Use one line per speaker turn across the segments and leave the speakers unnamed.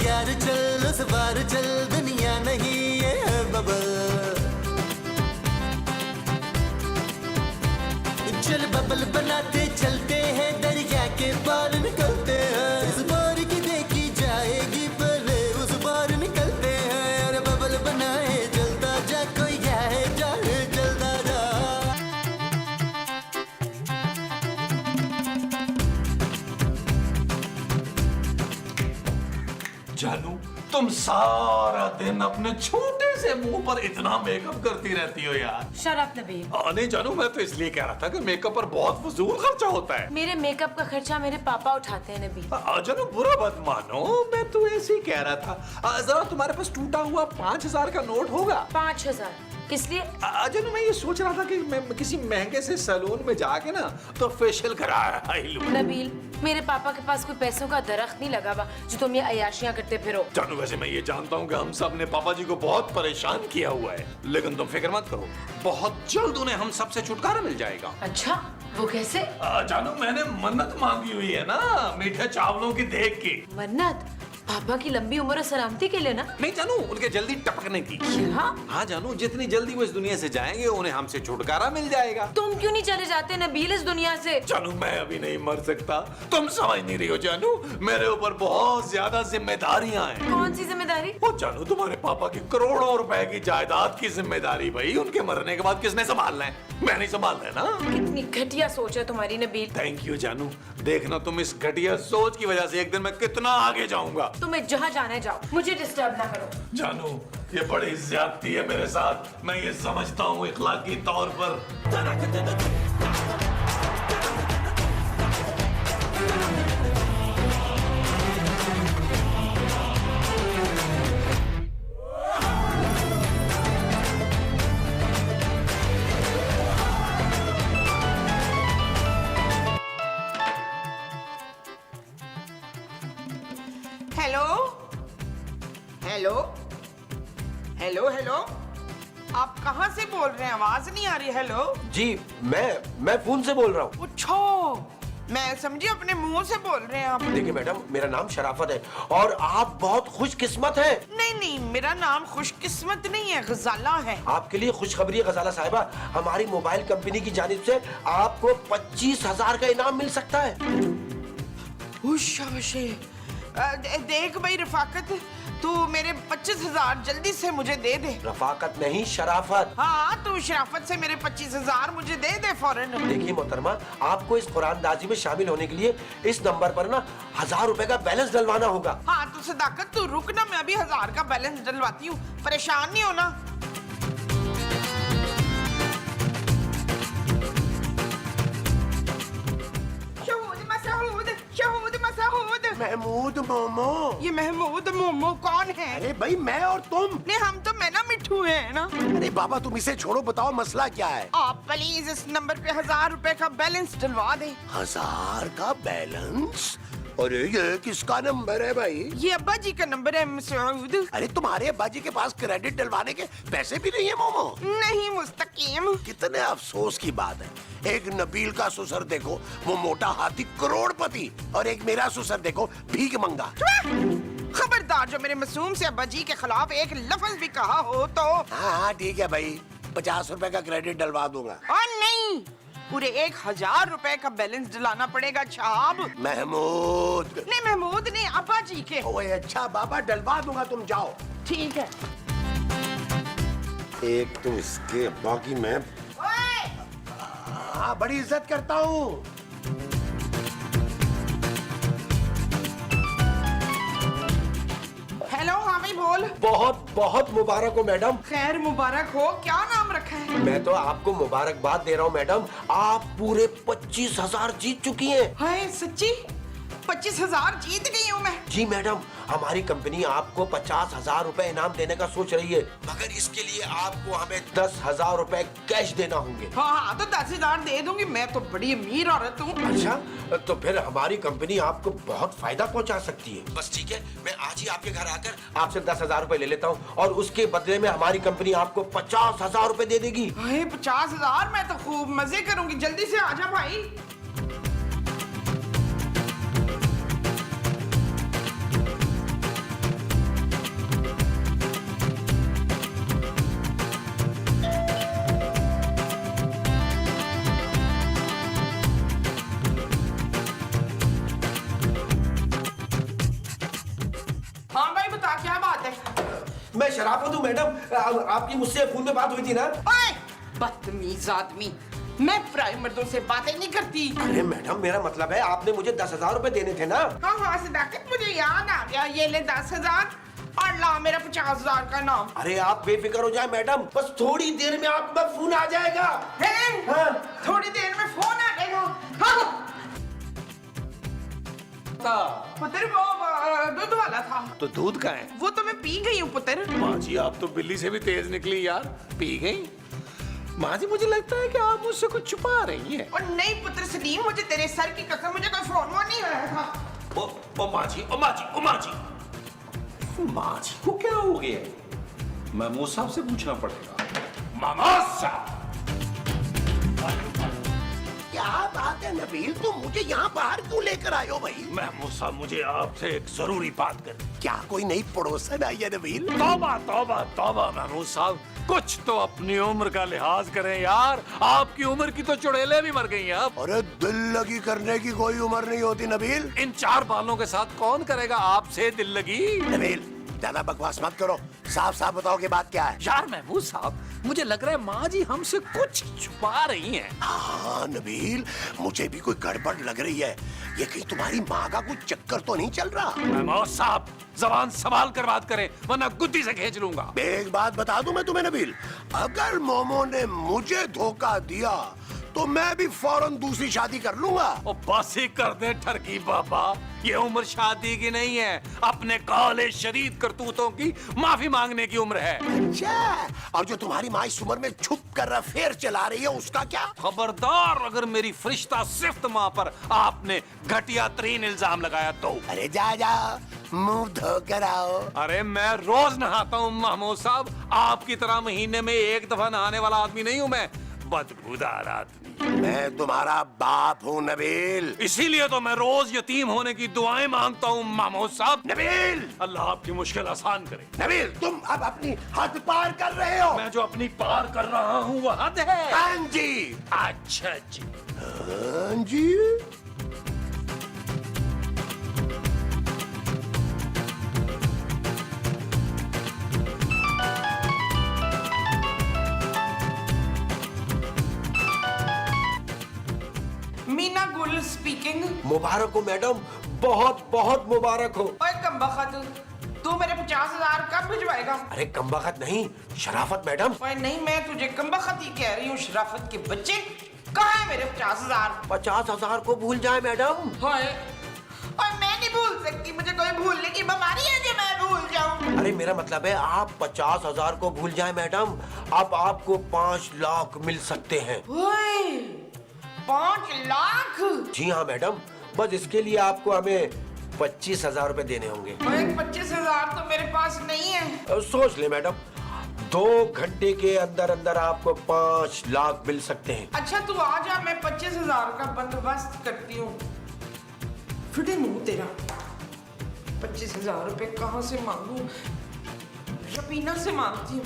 यार चल उस बार चल, दुनिया नहीं ये है बबल। चल बबल बनाते चलते हैं, दरिया के पार निकलते हैं। इस बार की देखी जाएगी पहले उस बार निकलते हैं। अरे बबल बनाए जलता जा, कोई जाए जाए जलता जा।
जानू, तुम सारा दिन अपने छोटे से मुंह पर इतना मेकअप करती रहती हो यार।
Shut up Nabeel.
नहीं जानू, मैं तो इसलिए कह रहा था कि मेकअप पर बहुत फजूल खर्चा होता है।
मेरे मेकअप का खर्चा मेरे पापा उठाते हैं नबील।
जानू बुरा मत मानो, मैं तो ऐसे ही कह रहा था। जरा तुम्हारे पास टूटा हुआ 5,000 का नोट होगा?
5,000 किस लिए?
जानू मैं ये सोच रहा था कि मैं किसी महंगे से सैलून में जाके ना तो फेशियल करा ही लूं।
नबील, मेरे पापा के पास कोई पैसों का दरख्त नहीं लगा हुआ जो तुम ये अयाशियां करते फिरो।
जानू वैसे मैं ये जानता हूँ कि हम सब ने पापा जी को बहुत परेशान किया हुआ है, लेकिन तुम फिक्र मत करो, बहुत जल्द उन्हें हम सबसे छुटकारा मिल जाएगा।
अच्छा, वो कैसे?
जानू मैंने मन्नत मांगी हुई है ना, मीठे चावलों की देख के।
मन्नत? पापा की लंबी उम्र और सलामती के लिए ना?
नहीं जानू, उनके जल्दी टपकने की।
क्या?
हाँ जानू, जितनी जल्दी वो इस दुनिया से जाएंगे उन्हें हमसे छुटकारा मिल जाएगा।
तुम क्यों नहीं चले जाते नबील इस दुनिया से?
जानू मैं अभी नहीं मर सकता, तुम समझ नहीं रही हो जानू, मेरे ऊपर बहुत ज्यादा जिम्मेदारियां हैं।
कौन सी जिम्मेदारी?
वो जानू, तुम्हारे पापा की करोड़ों रुपए की जायदाद की जिम्मेदारी भाई उनके मरने के बाद किसने संभालना है? मैं नहीं संभालना है ना।
कितनी घटिया सोच है तुम्हारी नबील।
थैंक यू जानू, देखना तुम इस घटिया सोच की वजह से एक दिन मैं कितना आगे जाऊंगा।
तुम्हें जहाँ जाना है जाओ, मुझे डिस्टर्ब ना करो।
जानू ये बड़ी ज्यादती है मेरे साथ, मैं ये समझता हूँ इखलाकी तौर पर।
हेलो हेलो हेलो हेलो, आप कहाँ से बोल रहे हैं? आवाज नहीं आ रही। हेलो
जी, मैं फोन से बोल रहा हूँ।
अच्छा, मैं समझी अपने मुंह से बोल रहे हैं आप।
देखिए मैडम, मेरा नाम शराफत है और आप बहुत खुशकिस्मत हैं।
नहीं नहीं, मेरा नाम खुशकिस्मत नहीं है, गजाला है।
आपके लिए खुशखबरी है गजाला साहिबा, हमारी मोबाइल कंपनी की जानिब से आपको 25,000 का इनाम मिल सकता है।
देख भाई रफाकत, तू मेरे 25,000 जल्दी से मुझे दे दे।
रफाकत नहीं, शराफत।
हाँ, तू शराफत से मेरे 25,000 मुझे दे दे फौरन।
देखिए मोहतरमा, आपको इस कुरानदाजी में शामिल होने के लिए इस नंबर पर ना 1,000 रुपए का बैलेंस डलवाना होगा।
हाँ तो सदाकत, तू रुक ना, मैं अभी 1,000 का बैलेंस डलवाती हूँ, परेशान नहीं होना। शहूद मसहूद
महमूद मोमो।
ये महमूद मोमो कौन है?
अरे भाई, मैं और तुम।
नहीं, हम तो मैं ना मिठू है ना।
अरे बाबा, तुम इसे छोड़ो, बताओ मसला क्या है?
आप प्लीज इस नंबर पे 1,000 रुपए का बैलेंस डलवा दे।
1,000 का बैलेंस? अरे ये किसका नंबर है भाई?
ये अब्बा जी का नंबर है मसूद।
अरे तुम्हारे अब्बा जी के पास क्रेडिट डलवाने के पैसे भी नहीं है मोमो?
नहीं मुस्तकीम।
कितने अफसोस की बात है, एक नबील का ससुर देखो, वो मोटा हाथी करोड़पति, और एक मेरा ससुर देखो, भीख मंगा।
खबरदार, जो मेरे मासूम से अब्बा जी के खिलाफ एक लफ्ज भी कहा हो तो।
हाँ ठीक है भाई, 50 रुपए का क्रेडिट डलवा दूंगा।
और नहीं, पूरे 1,000 रुपए का बैलेंस डलाना पड़ेगा साहब।
महमूद।
नहीं महमूद नहीं, अब्बा जी के।
ओए अच्छा बाबा, डलवा दूंगा, तुम जाओ।
ठीक है।
एक तो इसके बाकी मैं हाँ बड़ी इज्जत करता हूँ।
हेलो, हाँ भाई बोल।
बहुत बहुत मुबारक हो मैडम।
खैर मुबारक हो, क्या नाम रखा है?
मैं तो आपको मुबारकबाद दे रहा हूँ मैडम, आप पूरे 25,000 जीत चुकी हैं।
हाय सच्ची? 25,000 जीत गई हूँ मैं।
जी मैडम, हमारी कंपनी आपको 50,000 रुपए इनाम देने का सोच रही है, मगर इसके लिए आपको हमें 10,000 रुपए कैश देना होंगे।
हाँ तो 10,000 दे दूंगी, मैं तो बड़ी अमीर औरत हूँ।
अच्छा, तो फिर हमारी कंपनी आपको बहुत फायदा पहुंचा सकती है। बस ठीक है, मैं आज ही आपके घर आकर आपसे 10,000 रुपए ले लेता हूँ और उसके बदले में हमारी कंपनी आपको 50,000 रुपए दे देगी।
50,000? मैं तो खूब मजे करूंगी, जल्दी से आजा भाई।
मैं शराफत हूँ मैडम। आपकी मुझसे फोन पे बात हुई थी ना?
ओए बदतमीज आदमी, मैं पराये मर्दों से बातें नहीं करती।
अरे मैडम मेरा मतलब है आपने मुझे 10,000 रुपए देने थे ना?
हाँ हाँ सदाकत, मुझे याद आ गया। ये ले 10,000 और ला मेरा 50,000 का नाम।
अरे आप बेफिक्र हो जाए मैडम, बस थोड़ी देर में आपका फोन आ जाएगा।
हैं?
हाँ।
थोड़ी देर में फोन आ जाएगा। हाँ। पुत्र वो दूध वाला था।
तो दूध का है?
वो तो मैं पी गई हूँ पुत्र।
माँ जी आप तो बिल्ली से भी तेज निकली यार, पी गई। माँ जी मुझे लगता है कि आप मुझसे कुछ छुपा रही हैं।
और नहीं पुत्र सलीम, मुझे तेरे सर की कसम, मुझे कोई फोन नहीं आया था।
ओ माँ जी, ओ माँ जी, ओ माँ जी, माँ जी को क्या हो गया? महमूद साहब से पूछना पड़ेगा। महमूद साहब,
क्या बात है नबील, तुम मुझे यहाँ बाहर क्यों लेकर आए हो भाई?
महमूद साहब मुझे आपसे एक जरूरी बात करनी।
क्या कोई नई पड़ोसन आई है नबील?
तौबा तौबा तौबा महमूद साहब, कुछ तो अपनी उम्र का लिहाज करें यार। आपकी उम्र की तो चुड़ैलें भी मर गई हैं अब।
अरे दिल लगी करने की कोई उम्र नहीं होती नबील।
इन 4 बालों के साथ कौन करेगा आपसे दिल लगी?
नबील ज्यादा बकवास मत करो, साफ साफ बताओ कि बात क्या है।
यार महमूद साहब, मुझे लग रहा है माँ जी हमसे कुछ छुपा रही हैं।
हाँ नबील, मुझे भी कोई गड़बड़ लग रही है। ये कहीं तुम्हारी माँ का कुछ चक्कर तो नहीं चल रहा?
महमूद साहब जबान संभाल कर बात करें वरना गुद्दी से खींच लूंगा।
एक बात बता दूं मैं तुम्हें नबील, अगर मोमो ने मुझे धोखा दिया तो मैं भी फौरन दूसरी शादी कर लूंगा।
ओ बस ही कर दे ठरकी बाबा, ये उम्र शादी की नहीं है, अपने काले शदीद करतूतों की माफी मांगने की उम्र है।
अच्छा, और जो तुम्हारी माँ इस उम्र में छुप कर अफेयर चला रही है उसका क्या?
खबरदार अगर मेरी फरिश्ता सिफ्त माँ पर आपने घटिया तरीन इल्जाम लगाया तो।
अरे जा जा, मुंह धोकर आओ।
अरे मैं रोज नहाता हूँ महमूद साहब, आपकी तरह महीने में 1 दफा नहाने वाला आदमी नहीं हूँ मैं, बदबूदार आदमी।
मैं तुम्हारा बाप हूँ नबील।
इसीलिए तो मैं रोज यतीम होने की दुआएं मांगता हूँ महमूद साहब।
नबील,
अल्लाह आपकी मुश्किल आसान करे।
नबील तुम अब अपनी हद पार कर रहे हो।
मैं जो अपनी पार कर रहा हूँ वो हद है।
हाँ जी।
अच्छा जी।
हाँ जी।
मीना गुल स्पीकिंग।
मुबारक हो मैडम, बहुत बहुत मुबारक हो।
ओए कमबख्त, तू मेरे 50,000 कब भिजवाएगा?
अरे कमबख्त नहीं, शराफत मैडम।
ओए नहीं, मैं तुझे कमबख्त ही कह रही हूँ, शराफत के बच्चे। कहाँ है मेरे 50,000?
50,000 को भूल जाए मैडम।
हाय, और मैं नहीं भूल सकती, मुझे कोई भूलने की बीमारी है जो मैं भूल जाऊं।
अरे मेरा मतलब है आप 50,000 को भूल जाए मैडम, अब आपको 5 लाख मिल सकते हैं।
ओए 5 लाख?
जी हाँ मैडम, बस इसके लिए आपको हमें 25,000 रुपए देने होंगे।
ओए 25,000 तो मेरे पास नहीं है।
सोच ले मैडम, 2 घंटे के अंदर अंदर आपको 5 लाख मिल सकते हैं।
अच्छा तू आ जा, मैं 25,000 का बंदोबस्त करती हूँ। फिटे मुंह तेरा, 25,000 रुपए कहाँ से मांगू? रबीना से मांगती हूँ।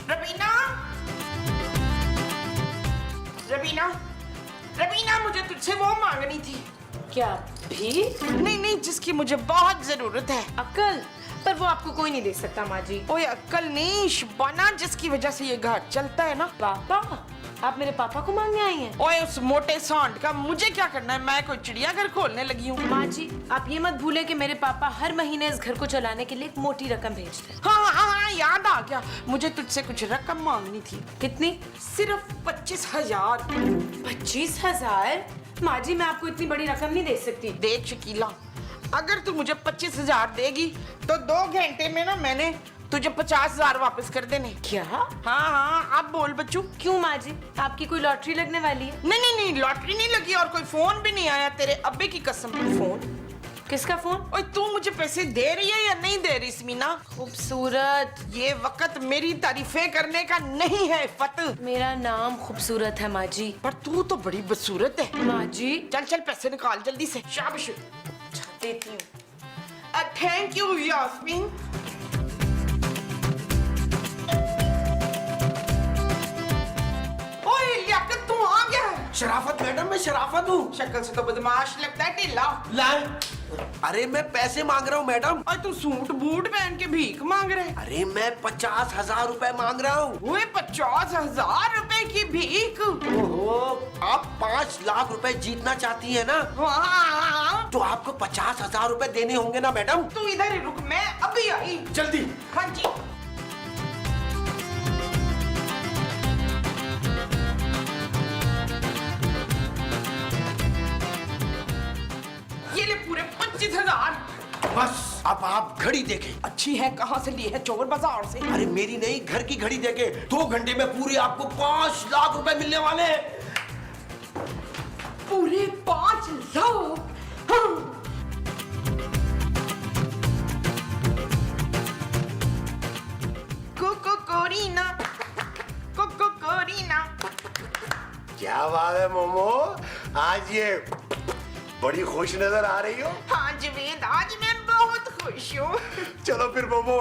रबीना, रबीना, रबीना, मुझे तुझसे वो मांगनी थी।
क्या भी?
नहीं नहीं, जिसकी मुझे बहुत जरूरत है।
अक्ल, पर वो आपको कोई नहीं दे सकता माँ जी।
ओए अक्ल नहीं शबाना, जिसकी वजह से ये घर चलता है ना।
पापा, आप मेरे पापा को मांगने आई हैं?
ओए उस मोटे सांड का मुझे क्या करना है? मैं कोई चिड़ियाघर खोलने लगी हूँ।
माँ जी, आप ये मत भूले कि मेरे पापा हर महीने इस घर को चलाने के लिए एक मोटी रकम भेजते हैं।
हाँ हाँ हाँ, याद आ गया, मुझे तुझसे कुछ रकम मांगनी थी।
कितनी?
सिर्फ 25,000।
25,000? माँ जी, मैं आपको इतनी बड़ी रकम नहीं दे सकती।
देख शकीला, अगर तू मुझे 25,000 देगी तो 2 घंटे में ना मैंने तुझे 50,000 वापस कर देने।
क्या?
हाँ हाँ, अब बोल बच्चू।
क्यों माँ जी, आपकी कोई लॉटरी लगने वाली है?
नहीं नहीं नहीं, लॉटरी नहीं लगी और कोई फोन भी नहीं आया, तेरे अब्बे की कसम। फोन?
किसका फोन?
ओए तू मुझे पैसे दे रही है या नहीं दे रही स्मीना?
खूबसूरत।
ये वक्त मेरी तारीफें करने का नहीं है फत।
मेरा नाम खूबसूरत है माँ जी।
पर तू तो बड़ी बदसूरत है।
माँ जी,
चल चल पैसे निकाल जल्दी से। शाबाश।
देती हूँ।
Thank you Yasmeen. ओए लियाकत, तू आ गया है?
शराफत मैडम, मैं शराफत हूँ।
शक्ल से तो बदमाश लगता है ढीला।
लाए अरे मैं पैसे मांग रहा हूँ मैडम।
और तू सूट बूट पहन के भीख मांग रहे?
अरे मैं 50,000 रुपए मांग रहा हूँ।
वो 50,000 रुपए की भीख?
ओहो, आप 5 लाख रुपए जीतना चाहती है ना?
हाँ।
तो आपको 50,000 रुपए देने होंगे ना मैडम?
तू इधर ही रुक, मैं अभी आई।
जल्दी।
हाँ जी। ये ले पूरे 25,000।
बस अब आप घड़ी देखें।
अच्छी है, कहाँ से ली है? चोर बाजार से।
अरे मेरी नहीं, घर की घड़ी देके 2 घंटे में पूरे आपको 5 लाख रुपए मिलने वाले हैं।
पूरे 5 लाख? हाँ। कोकोरीना, कोकोरीना।
क्या बात है मोमो, आज ये बड़ी खुश नजर आ रही हो।
हाँ जवेद, आज मैं बहुत खुश हूँ।
चलो फिर मोमो,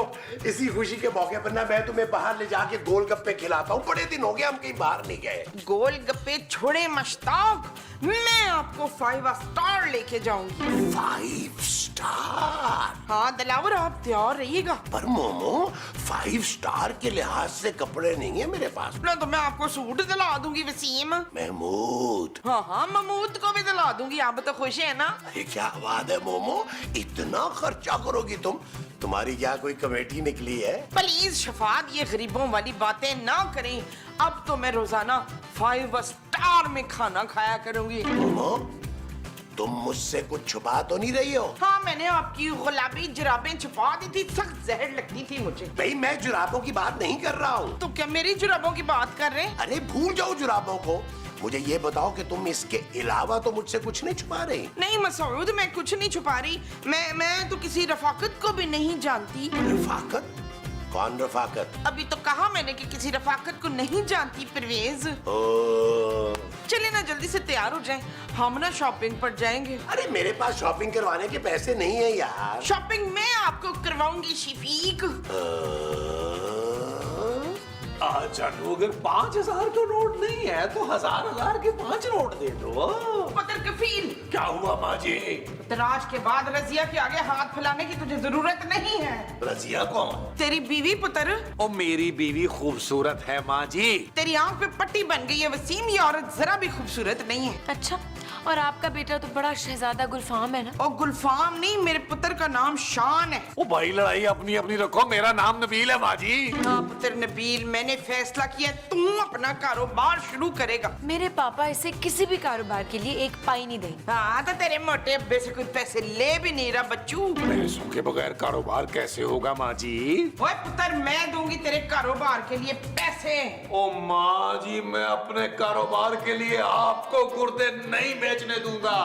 इसी खुशी के मौके पर ना मैं तुम्हें बाहर ले जाके गोलगप्पे खिलाता हूँ। बड़े दिन हो गए हम कहीं बाहर नहीं गए।
गोलगप्पे छोड़े मश्ताक, मैं आपको 5 स्टार लेके जाऊंगी।
5 स्टार?
हाँ दिलावर, आप तैयार रहिएगा।
पर मोमो 5 स्टार के लिहाज से कपड़े नहीं है मेरे पास।
ना तो मैं आपको सूट दिला दूंगी वसीम।
महमूद।
हाँ हाँ, महमूद को भी दिला दूंगी। आप तो खुश है ना?
अरे क्या बात है मोमो, इतना खर्चा करोगी तुम? तुम्हारी क्या कोई कमेटी निकली है?
प्लीज शफात, ये गरीबों वाली बातें ना करें। अब तो मैं रोजाना 5 स्टार में खाना खाया करूंगी।
मोमो, तुम मुझसे कुछ छुपा तो नहीं रही हो?
हाँ, मैंने आपकी गुलाबी जुराबें छुपा दी थी, सख्त जहर लगती थी मुझे।
भाई मैं जुराबों की बात नहीं कर रहा हूँ।
तो क्या मेरी जुराबों की बात कर रहे हैं?
अरे भूल जाओ जुराबों को, मुझे ये बताओ कि तुम इसके अलावा तो मुझसे कुछ नहीं छुपा रही।
नहीं मसूद, मैं कुछ नहीं छुपा रही। मैं तो किसी रफाकत को भी नहीं जानती।
रफाकत? कौन रफाकत?
अभी तो कहा मैंने कि किसी रफाकत को नहीं जानती परवेज।
ओ,
चले ना जल्दी से तैयार हो जाएं, हम ना शॉपिंग पर जाएंगे।
अरे मेरे पास शॉपिंग करवाने के पैसे नहीं है यार।
शॉपिंग मैं आपको करवाऊंगी शफीक।
जानू, अगर 5,000 का नोट नहीं है तो 1000 के 5 नोट दे दो।
पतर कफील,
क्या हुआ माँ जी?
तराज के बाद रजिया के आगे हाथ फैलाने की तुझे जरूरत नहीं है।
रजिया कौन?
तेरी बीवी पुत्र।
ओ मेरी बीवी खूबसूरत है माँ जी।
तेरी आंख पे पट्टी बन गई है वसीम, ये औरत जरा भी खूबसूरत नहीं है।
अच्छा, और आपका बेटा तो बड़ा शहजादा गुलफाम है ना?
और गुलफाम नहीं, मेरे पुत्र का नाम शान है।
ओ भाई, लड़ाई अपनी अपनी रखो, मेरा नाम नबील है माँ जी।
हाँ पुत्र नबील, मैंने फैसला किया तू अपना कारोबार शुरू करेगा।
मेरे पापा इसे किसी भी कारोबार के लिए 1 पाई नहीं देंगे।
हाँ तो तेरे मोटे अब्बे से कुछ पैसे ले भी नहीं रहा बच्चू।
पैसों के बगैर कारोबार कैसे होगा माँ जी?
ओए पुत्र, मैं दूंगी तेरे कारोबार के लिए पैसे।
ओ माँ जी, मैं अपने कारोबार के लिए आपको गुर्दे नहीं बेचने दूंगा।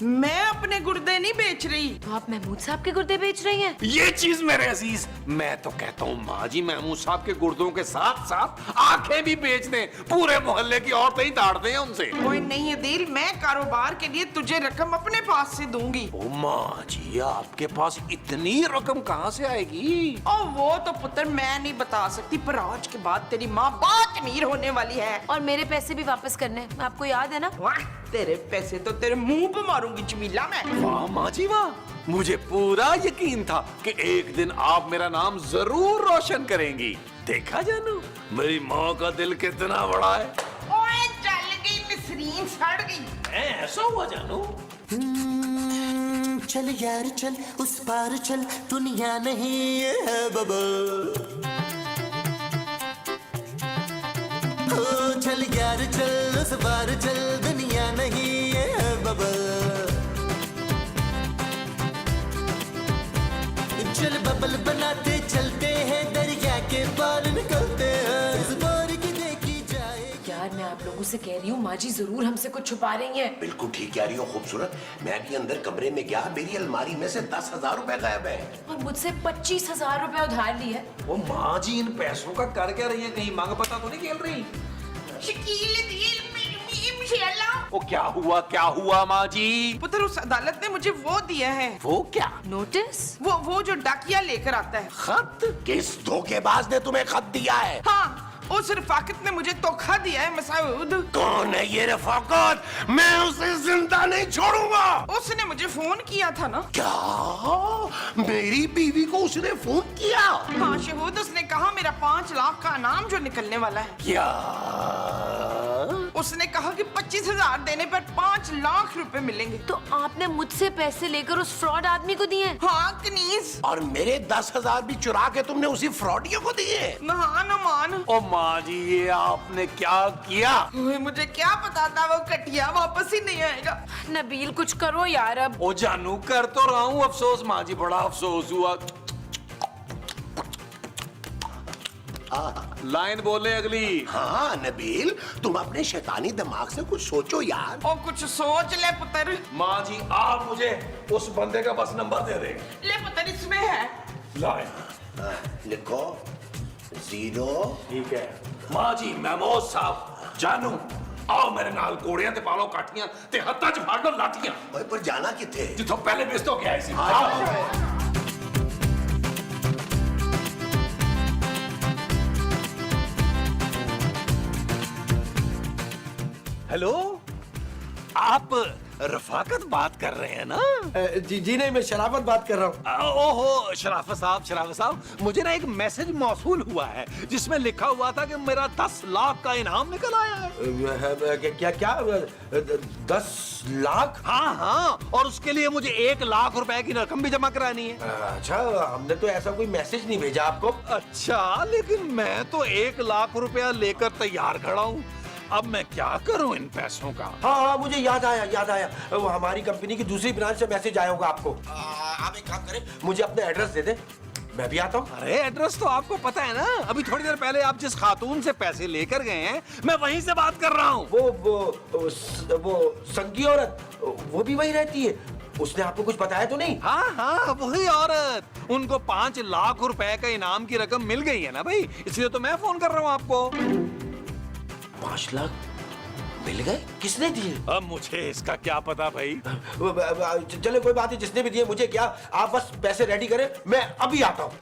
मैं अपने गुर्दे नहीं बेच रही।
तो आप महमूद साहब के गुर्दे बेच रही हैं?
ये चीज मेरे अजीज, मैं तो कहता हूँ माँ जी, महमूद साहब के गुर्दों के साथ साथ आंखें भी बेच दें। पूरे मोहल्ले की औरतें ही ताड़ते हैं उनसे।
कोई नहीं है दिल, मैं कारोबार के लिए तुझे रकम अपने पास से दूंगी।
ओ माँ जी, आपके पास इतनी रकम कहाँ से आएगी?
और वो तो पुत्र मैं नहीं बता सकती, पर आज के बाद तेरी माँ बहुत अमीर होने वाली है।
और मेरे पैसे भी वापस करने, आपको याद है ना?
वाह, तेरे पैसे तो तेरे मुंह पे मारूंगी जमीला मैं।
वाह माँ जी वाह, मुझे पूरा यकीन था कि एक दिन आप मेरा नाम जरूर रोशन करेंगी। देखा जानू, मेरी माँ का दिल कितना बड़ा है।
ओए चल गई मिसरीन, सड़ गई।
ऐसा हुआ जानू?
चल यार चल, उस पार चल, दुनिया नहीं है बबल। चल यार चल, उस पार चल, दुनिया नहीं है बबल। चल बबल बनाते चलते हैं, दरिया के पार निकलते हैं, इस बार की देखी जाए।
यार मैं आप लोगों से कह रही हूँ, माँ जी जरूर हमसे कुछ छुपा रही हैं।
बिल्कुल ठीक कह रही हो खूबसूरत। मैं भी अंदर कमरे में गया, मेरी अलमारी में से 10,000 रुपए गायब है।
और मुझसे 25,000 रुपए उधार ली है।
वो माँ जी, इन पैसों का कर क्या रही है? कहीं मांग पता तो नहीं खेल रही?
शकील दिल इंशाल्लाह।
वो क्या हुआ माँ जी?
पुत्र, उस अदालत ने मुझे वो दिया है।
वो क्या?
नोटिस?
वो जो डाकिया लेकर आता है।
खत? किस धोखेबाज ने तुम्हें खत दिया है?
हाँ, उस रफाकत ने मुझे धोखा दिया है मसूद।
कौन है ये रफाकत? मैं उसे जिंदा नहीं छोड़ूंगा।
उसने मुझे फोन किया था ना।
क्या? मेरी बीवी को उसने फोन किया?
हाँ शहूद, उसने कहा मेरा 5 लाख का इनाम जो निकलने वाला है।
क्या?
उसने कहा कि 25,000 देने पर 5 लाख रुपए मिलेंगे।
तो आपने मुझसे पैसे लेकर उस फ्रॉड आदमी को दिए?
हाँ कनीज।
और मेरे 10,000 भी चुरा के तुमने उसी फ्रॉडियों को दिए?
नहान अमान।
ओ माँ जी, ये आपने क्या किया?
मुझे क्या पता था वो कटिया वापस ही नहीं आएगा।
नबील कुछ करो यार अब।
ओ जानू, कर तो रहा हूँ अफसोस माँ जी, बड़ा अफसोस हुआ। लाइन बोले अगली।
हाँ नबील, तुम अपने शैतानी दिमाग से कुछ सोचो यार।
ओ कुछ सोच ले पुत्र।
माँ जी, आप मुझे उस बंदे का बस नंबर दे दें।
ले पुत्र, इसमें है।
लाइन
लिखो 0।
ठीक है माँ जी। महमूद साहब, जानू आओ मेरे नाल, कोड़ियां ते पालो काठियां ते हत्था च फाड़ लो लाठियां।
ओए पर जाना किथे?
जिथों पहले बेस तो गया सी। हेलो, आप रफाकत बात कर रहे हैं ना?
जी नहीं, मैं शराफत बात कर रहा हूँ।
ओहो शराफत साहब, मुझे ना एक मैसेज मौसूल हुआ है जिसमें लिखा हुआ था कि मेरा 10 लाख का इनाम निकल आया है।
क्या क्या 10 लाख?
हाँ, और उसके लिए मुझे 1 लाख रुपए की रकम भी जमा करानी है।
अच्छा, हमने तो ऐसा कोई मैसेज नहीं भेजा आपको।
अच्छा, लेकिन मैं तो 1 लाख रुपया लेकर तैयार खड़ा हूँ। अब मैं क्या करूं इन पैसों का?
हाँ, मुझे याद आया। वो हमारी कंपनी की दूसरी ब्रांच से मैसेज आया होगा आपको। आप एक काम करें, मुझे अपना एड्रेस दे दे, मैं भी आता हूँ।
अरे एड्रेस तो आपको पता है ना। अभी थोड़ी देर पहले आप जिस खातून से पैसे लेकर गए हैं, मैं वहीं से बात कर रहा हूँ।
वो संगी औरत, वो भी वही रहती है। उसने आपको कुछ बताया तो नहीं?
हाँ, वही औरत। उनको 5 लाख रुपए का इनाम की रकम मिल गई है ना भाई, इसलिए तो मैं फोन कर रहा हूँ आपको।
5 लाख मिल गए? किसने दिए?
अब मुझे इसका क्या पता भाई।
चले कोई बात नहीं, जिसने भी दिए मुझे क्या, आप बस पैसे रेडी करें, मैं अभी आता हूँ।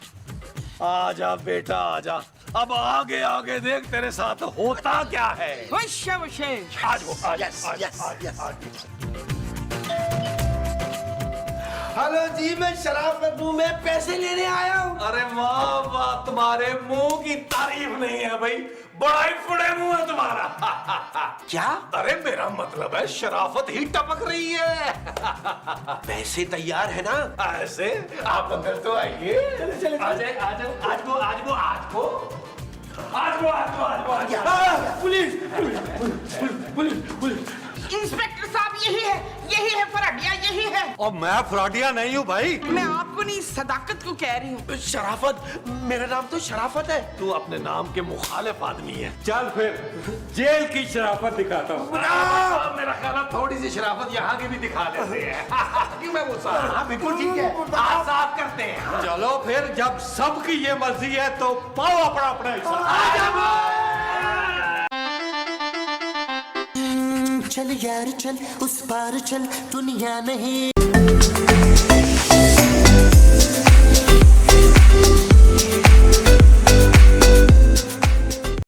आजा बेटा आजा, अब आगे आगे देख तेरे साथ होता क्या है।
वश्य वश्य।
आज वो आज
हेलो जी, मैं शराफत हूँ, मैं पैसे लेने आया हूँ।
अरे वाह वाह, तुम्हारे मुंह की तारीफ नहीं है भाई, बड़ा ही फुड़े मुंह है तुम्हारा।
क्या?
अरे मेरा मतलब है शराफत ही टपक रही है।
पैसे तैयार है ना?
ऐसे आप अंदर तो आइए। चले आ जाए, आज
पुलिस।
इंस्पेक्टर साहब, यही है फराडिया, यही है।
और मैं फ्रॉडिया नहीं हूँ भाई।
मैं आपको नहीं, सदाकत को कह रही हूँ।
शराफत, मेरा नाम तो शराफत है।
तू अपने नाम के मुखालिफ आदमी है।
चल फिर जेल की शराफत दिखाता हूँ।
मेरा ख्याल है थोड़ी सी शराफत यहाँ की भी दिखा देते हैं। क्यों मैं गुस्सा?
हाँ बिल्कुल ठीक है।
आज साफ करते हैं।
चलो फिर, जब सबकी ये मर्जी है तो पाओ अपना अपना हिस्सा।
चल यार चल, उस पार चल, दुनिया नहीं